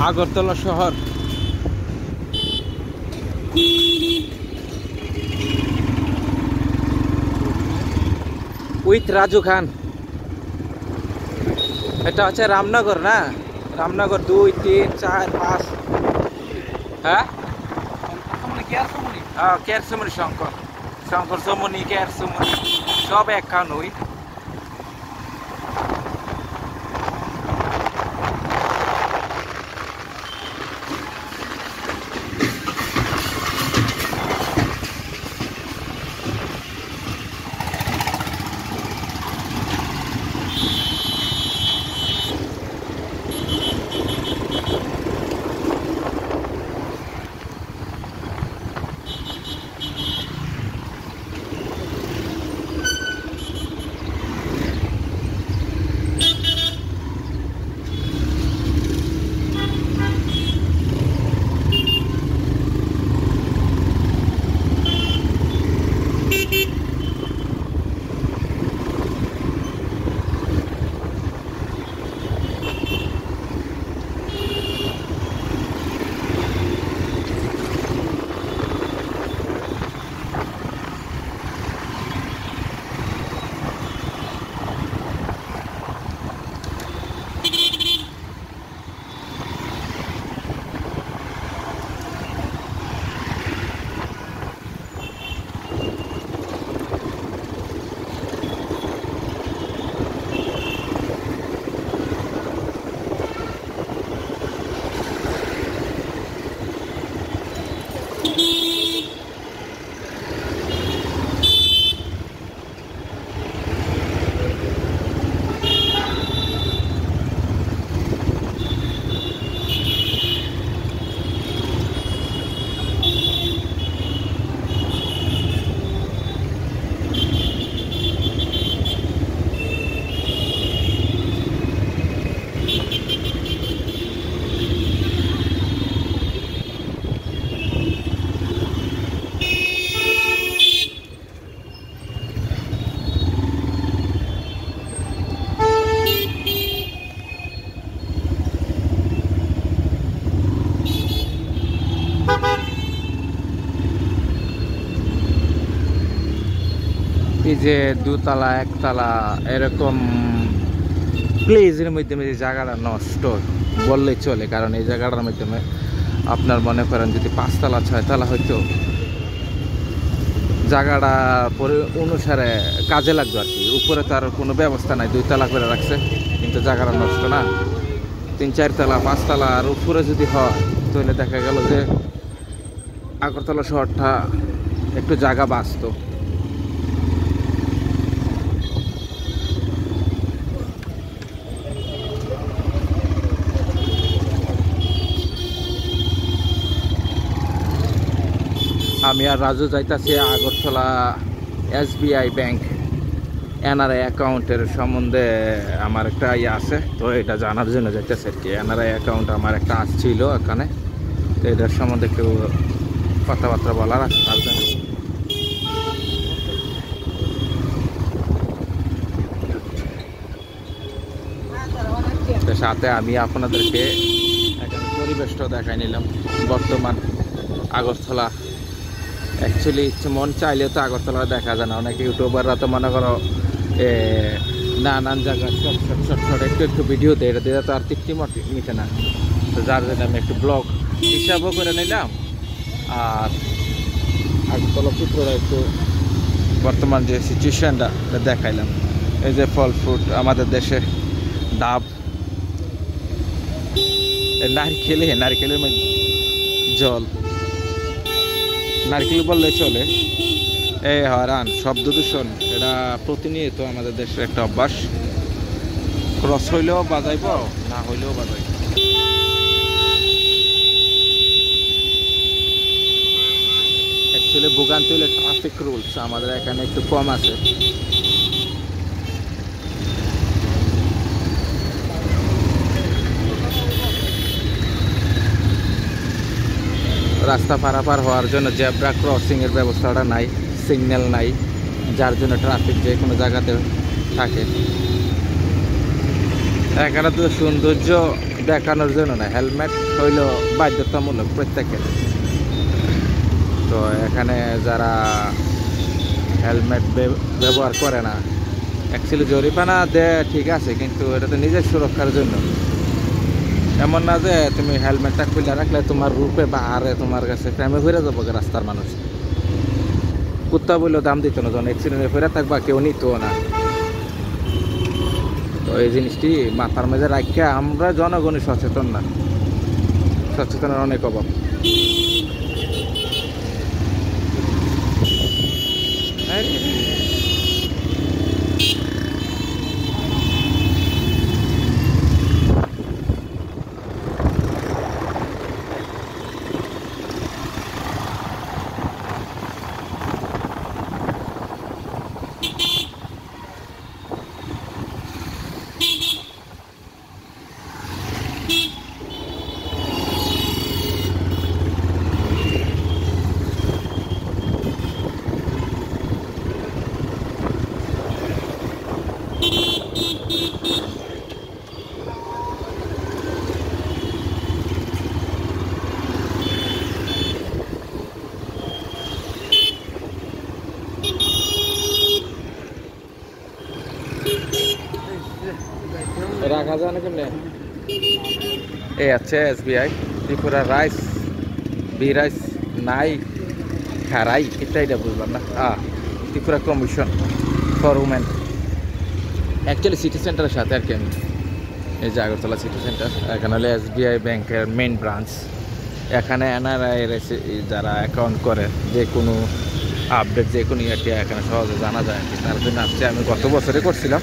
আগরতলা শহর। উইথ রাজু খান। এটা হচ্ছে রামনগর না? রামনগর 2, 3, 4, 5। হ্যাঁ, কেয়ারসমনি শঙ্কর, শঙ্কর সমনি, কেয়ারসমনি সব একখানুই। এই যে দুতলা একতলা এরকম প্লেসের মাধ্যমে যে জায়গাটা নষ্ট বললেই চলে, কারণ এই জায়গাটার মাধ্যমে আপনার মনে করেন যদি 5 তলা 6 তলা হয়তো জায়গাটা পরে অনুসারে কাজে লাগবে আর কি। উপরে তার কোনো ব্যবস্থা নাই, 2 তলা করে রাখছে, কিন্তু জায়গাটা নষ্ট না। 3, 4 তলা 5 তলা আর উপরে যদি হয় তাহলে দেখা গেল যে আগরতলা শহরটা একটু জায়গা বাঁচত। আমি আর রাজু যাইতাছি আগরতলা SBI ব্যাংক NRI অ্যাকাউন্টের সম্বন্ধে আমার একটা ইয়ে আছে, তো এটা জানার জন্য যাইতেছে আর কি। NRI অ্যাকাউন্ট আমার একটা আসছিল এখানে, তো এটার সম্বন্ধে একটু কথাবার্তা বলার আছে তার জন্য। সাথে আমি আপনাদেরকে এখানে পরিবেশটাও দেখাই নিলাম। বর্তমান আগরতলা অ্যাকচুয়ালি মন চাইলেও তো আগরতলা দেখা যায় না। অনেক ইউটিউবাররা তো মনে করো নানান জায়গায় শর্ট একটু ভিডিও দেয়, এটা দিয়ে তো আর তৃপ্তি মিটে না। তো যার জন্য আমি একটু ব্লগ হিসাবও করে নিলাম, আর আগরতলা চিত্রটা একটু বর্তমান যে সিচুয়েশনটা দেখাইলাম। এই যে ফল ফ্রুট আমাদের দেশে ডাব, নারকেলের মধ্যে জল, নারকেল বললে চলে। এই হরান শব্দ দূষণ, এটা প্রতিনিয়ত আমাদের দেশের একটা অভ্যাস। ক্রস হইলেও বাজাইব, না হইলেও বাজাইব। অ্যাকচুয়ালি ভোগান্তি হলে ট্রাফিক রুলস আমাদের এখানে একটু কম আছে। রাস্তা পারাপার হওয়ার জন্য জেব্রা ক্রসিংয়ের ব্যবস্থাটা নাই, সিগন্যাল নাই, যার জন্য ট্রাফিক যে কোনো জায়গাতে থাকে। এখানে তো সৌন্দর্য দেখানোর জন্য না, হেলমেট হইল বাধ্যতামূলক প্রত্যেকের। তো এখানে যারা হেলমেট ব্যবহার করে না, অ্যাকচুয়ালি জরিমানা দেয় ঠিক আছে, কিন্তু এটা তো নিজের সুরক্ষার জন্য। এমন না যে তুমি হেলমেটটা খুলে রাখলে তোমার রূপে বা আরে তোমার কাছে প্রেমে ঘুরে যাবো রাস্তার মানুষ। কুত্তা বললেও দাম দিত না, যখন অ্যাক্সিডেন্টে ফেরে থাকবা কেউ নিত না। তো এই জিনিসটি মাথার মাঝে রাখিয়া আমরা জনগণই সচেতন না, সচেতনের অনেক অভাব। রাখা যায় না কেমনে? এই আছে SBI ত্রিপুরা রাইস, বি রাইস নাই খারাই, এটা বুঝলাম না। Tripura commission for women, actually city সেন্টারের সাথে আর কি। আমি এই যে আগরতলা সিটি সেন্টার, এখানে হলে SBI ব্যাংকের মেইন ব্রাঞ্চ। এখানে NRI যারা অ্যাকাউন্ট করে যে কোনো আপডেট যে কোনো ইয়েটি এখানে সহজে জানা যায় আর কি। তার জন্য আসছে, আমি গত বছরে করছিলাম।